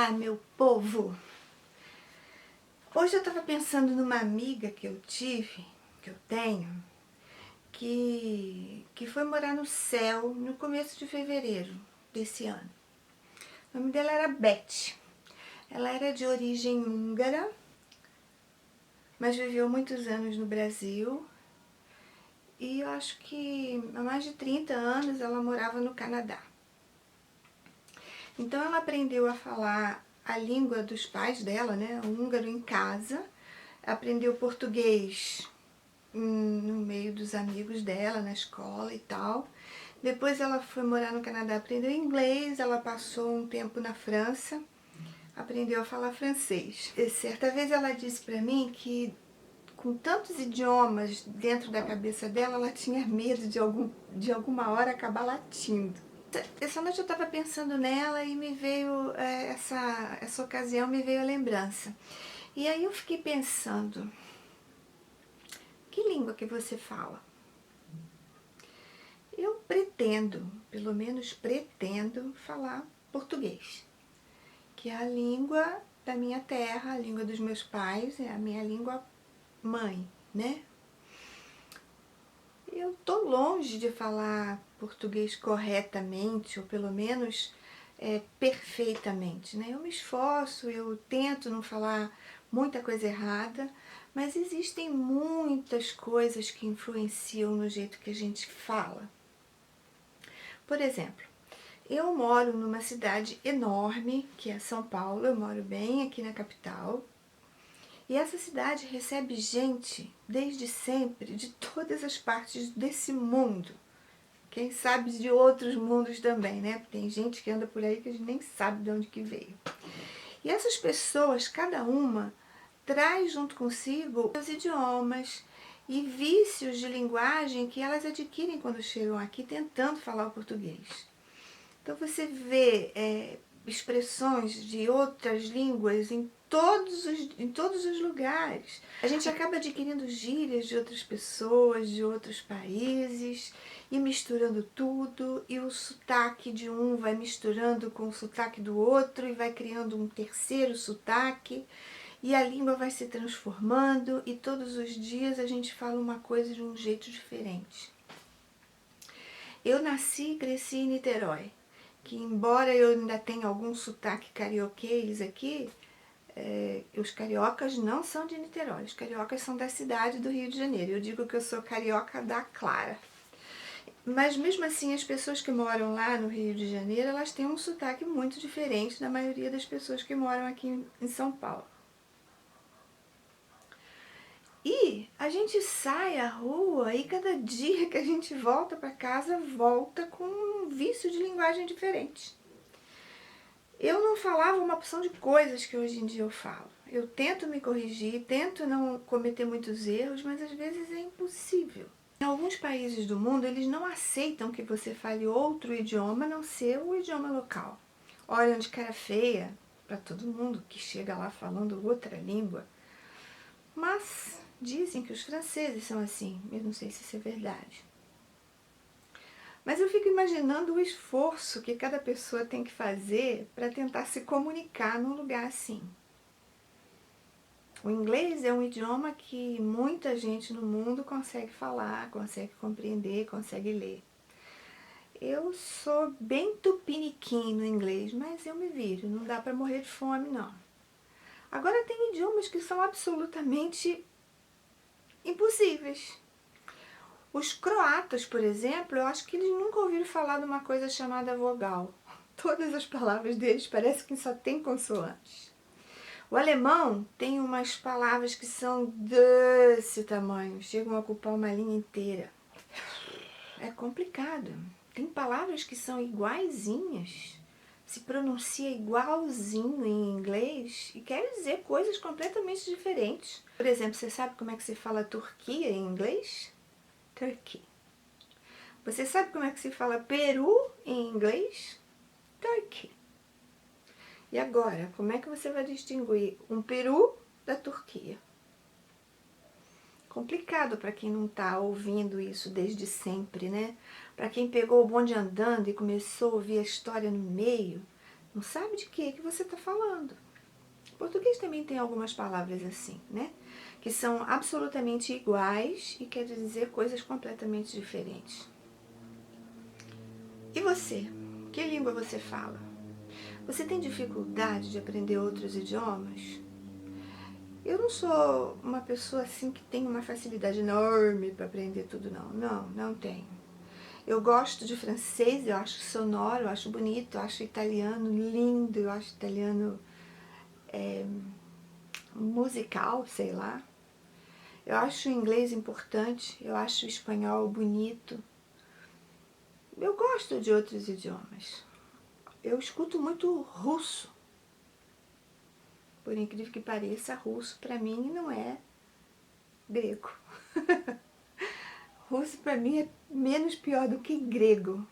Olá, meu povo! Hoje eu estava pensando numa amiga que eu tenho, que foi morar no céu no começo de fevereiro desse ano. O nome dela era Beth. Ela era de origem húngara, mas viveu muitos anos no Brasil. E eu acho que há mais de 30 anos ela morava no Canadá. Então ela aprendeu a falar a língua dos pais dela, né, o húngaro, em casa. Aprendeu português no meio dos amigos dela, na escola e tal. Depois ela foi morar no Canadá, aprendeu inglês, ela passou um tempo na França, aprendeu a falar francês. E certa vez ela disse para mim que com tantos idiomas dentro da cabeça dela, ela tinha medo de alguma hora acabar latindo. Essa noite eu estava pensando nela e me veio, essa ocasião me veio a lembrança. E aí eu fiquei pensando, que língua que você fala? Eu pretendo, pelo menos pretendo, falar português, que é a língua da minha terra, a língua dos meus pais, é a minha língua mãe, né? Eu tô longe de falar português corretamente, ou pelo menos perfeitamente, né? Eu me esforço, eu tento não falar muita coisa errada, mas existem muitas coisas que influenciam no jeito que a gente fala. Por exemplo, eu moro numa cidade enorme, que é São Paulo, eu moro bem aqui na capital, e essa cidade recebe gente, desde sempre, de todas as partes desse mundo. Quem sabe de outros mundos também, né? Tem gente que anda por aí que a gente nem sabe de onde que veio. E essas pessoas, cada uma, traz junto consigo os idiomas e vícios de linguagem que elas adquirem quando chegam aqui tentando falar o português. Então você vê expressões de outras línguas em todos os lugares. A gente acaba adquirindo gírias de outras pessoas, de outros países, e misturando tudo, e o sotaque de um vai misturando com o sotaque do outro, e vai criando um terceiro sotaque, e a língua vai se transformando, e todos os dias a gente fala uma coisa de um jeito diferente. Eu nasci e cresci em Niterói, que embora eu ainda tenha algum sotaque carioquês aqui, os cariocas não são de Niterói, os cariocas são da cidade do Rio de Janeiro. Eu digo que eu sou carioca da Clara. Mas mesmo assim, as pessoas que moram lá no Rio de Janeiro, elas têm um sotaque muito diferente da maioria das pessoas que moram aqui em São Paulo. E a gente sai à rua e cada dia que a gente volta para casa, volta com um vício de linguagem diferente. Eu não falava uma opção de coisas que hoje em dia eu falo. Eu tento me corrigir, tento não cometer muitos erros, mas às vezes é impossível. Em alguns países do mundo, eles não aceitam que você fale outro idioma a não ser o idioma local. Olham de cara feia para todo mundo que chega lá falando outra língua. Mas dizem que os franceses são assim, eu não sei se isso é verdade. Mas eu fico imaginando o esforço que cada pessoa tem que fazer para tentar se comunicar num lugar assim. O inglês é um idioma que muita gente no mundo consegue falar, consegue compreender, consegue ler. Eu sou bem tupiniquim no inglês, mas eu me viro, não dá para morrer de fome não. Agora tem idiomas que são absolutamente impossíveis. Os croatas, por exemplo, eu acho que eles nunca ouviram falar de uma coisa chamada vogal. Todas as palavras deles parecem que só tem consoantes. O alemão tem umas palavras que são desse tamanho, chegam a ocupar uma linha inteira. É complicado. Tem palavras que são iguaizinhas, se pronuncia igualzinho em inglês e quer dizer coisas completamente diferentes. Por exemplo, você sabe como é que se fala Turquia em inglês? Turkey. Você sabe como é que se fala Peru em inglês? Turkey. E agora, como é que você vai distinguir um Peru da Turquia? Complicado para quem não está ouvindo isso desde sempre, né? Para quem pegou o bonde andando e começou a ouvir a história no meio, não sabe de que você está falando. O português também tem algumas palavras assim, né? Que são absolutamente iguais e querem dizer coisas completamente diferentes. E você? Que língua você fala? Você tem dificuldade de aprender outros idiomas? Eu não sou uma pessoa assim que tem uma facilidade enorme para aprender tudo, não. Não tenho. Eu gosto de francês, eu acho sonoro, eu acho bonito, eu acho italiano lindo, eu acho italiano musical, sei lá. Eu acho o inglês importante, eu acho o espanhol bonito. Eu gosto de outros idiomas. Eu escuto muito russo. Por incrível que pareça, russo para mim não é grego. Russo para mim é menos pior do que grego.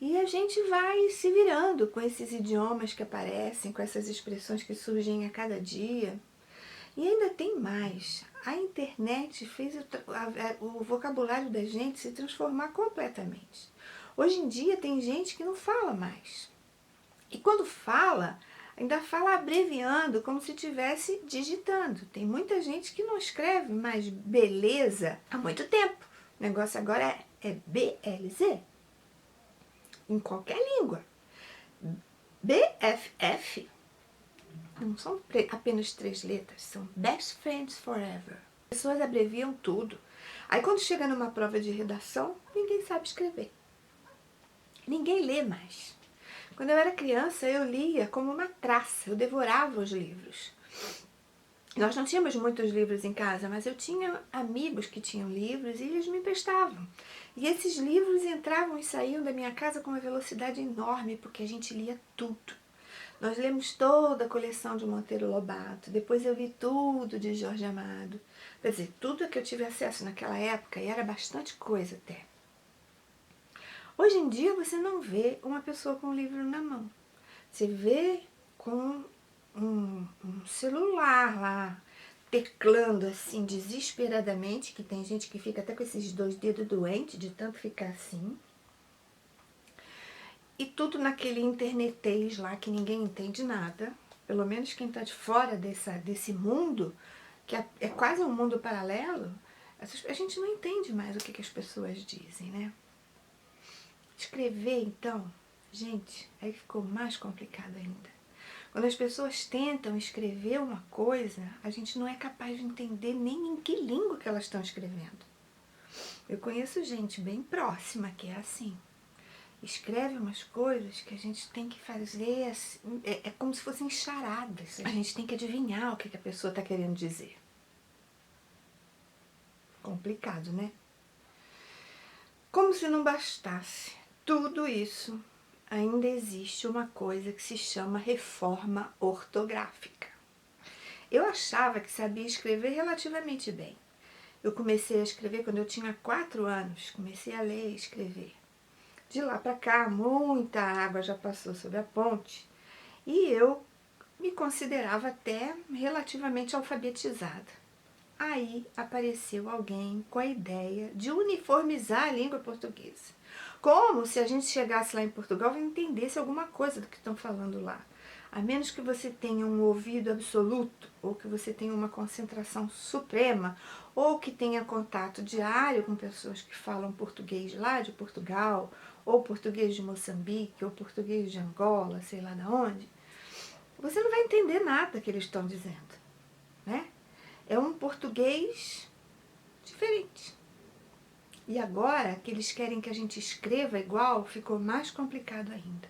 E a gente vai se virando com esses idiomas que aparecem, com essas expressões que surgem a cada dia. E ainda tem mais. A internet fez o vocabulário da gente se transformar completamente. Hoje em dia tem gente que não fala mais. E quando fala, ainda fala abreviando, como se estivesse digitando. Tem muita gente que não escreve mais beleza há muito tempo. O negócio agora é BLZ, em qualquer língua. BFF não são apenas 3 letras, são Best Friends Forever. As pessoas abreviam tudo. Aí quando chega numa prova de redação, ninguém sabe escrever. Ninguém lê mais. Quando eu era criança, eu lia como uma traça, eu devorava os livros. Nós não tínhamos muitos livros em casa, mas eu tinha amigos que tinham livros e eles me emprestavam. E esses livros entravam e saíam da minha casa com uma velocidade enorme, porque a gente lia tudo. Nós lemos toda a coleção de Monteiro Lobato, depois eu li tudo de Jorge Amado. Quer dizer, tudo que eu tive acesso naquela época, e era bastante coisa até. Hoje em dia você não vê uma pessoa com um livro na mão. Você vê com um celular lá, teclando assim desesperadamente, que tem gente que fica até com esses 2 dedos doentes de tanto ficar assim. E tudo naquele internetês lá que ninguém entende nada. Pelo menos quem está de fora desse mundo, que é quase um mundo paralelo, a gente não entende mais o que as pessoas dizem, né? Escrever, então, gente, aí ficou mais complicado ainda. Quando as pessoas tentam escrever uma coisa, a gente não é capaz de entender nem em que língua que elas estão escrevendo. Eu conheço gente bem próxima que é assim. Escreve umas coisas que a gente tem que fazer, assim, é como se fossem charadas. A gente tem que adivinhar o que a pessoa está querendo dizer. Complicado, né? Como se não bastasse tudo isso, ainda existe uma coisa que se chama reforma ortográfica. Eu achava que sabia escrever relativamente bem. Eu comecei a escrever quando eu tinha 4 anos, comecei a ler e escrever. De lá para cá, muita água já passou sobre a ponte e eu me considerava até relativamente alfabetizada. Aí apareceu alguém com a ideia de uniformizar a língua portuguesa. Como se a gente chegasse lá em Portugal e entendesse alguma coisa do que estão falando lá. A menos que você tenha um ouvido absoluto, ou que você tenha uma concentração suprema, ou que tenha contato diário com pessoas que falam português lá de Portugal, ou português de Moçambique, ou português de Angola, sei lá de onde, você não vai entender nada que eles estão dizendo, né? É um português diferente. E agora que eles querem que a gente escreva igual, ficou mais complicado ainda.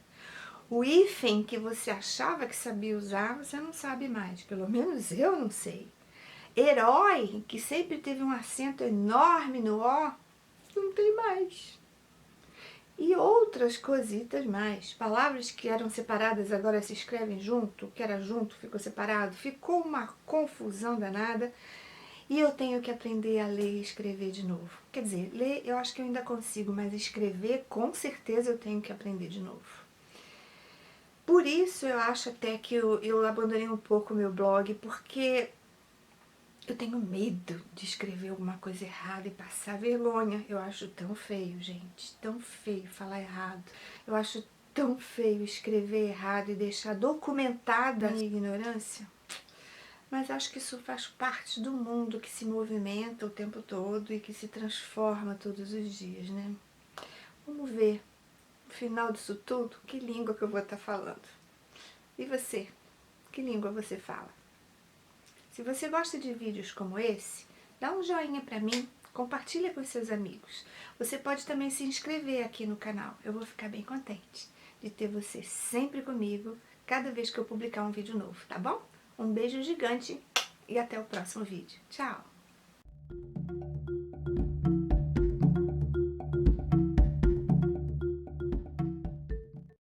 O hífen que você achava que sabia usar, você não sabe mais. Pelo menos eu não sei. Herói, que sempre teve um acento enorme no O, não tem mais. E outras cositas mais. Palavras que eram separadas agora se escrevem junto, o que era junto ficou separado. Ficou uma confusão danada. E eu tenho que aprender a ler e escrever de novo. Quer dizer, ler eu acho que eu ainda consigo, mas escrever com certeza eu tenho que aprender de novo. Por isso eu acho até que eu abandonei um pouco o meu blog, porque eu tenho medo de escrever alguma coisa errada e passar vergonha. Eu acho tão feio, gente, tão feio falar errado. Eu acho tão feio escrever errado e deixar documentada a minha ignorância. Mas acho que isso faz parte do mundo que se movimenta o tempo todo e que se transforma todos os dias, né? Vamos ver, no final disso tudo, que língua que eu vou estar falando. E você? Que língua você fala? Se você gosta de vídeos como esse, dá um joinha pra mim, compartilha com seus amigos. Você pode também se inscrever aqui no canal. Eu vou ficar bem contente de ter você sempre comigo, cada vez que eu publicar um vídeo novo, tá bom? Um beijo gigante e até o próximo vídeo. Tchau!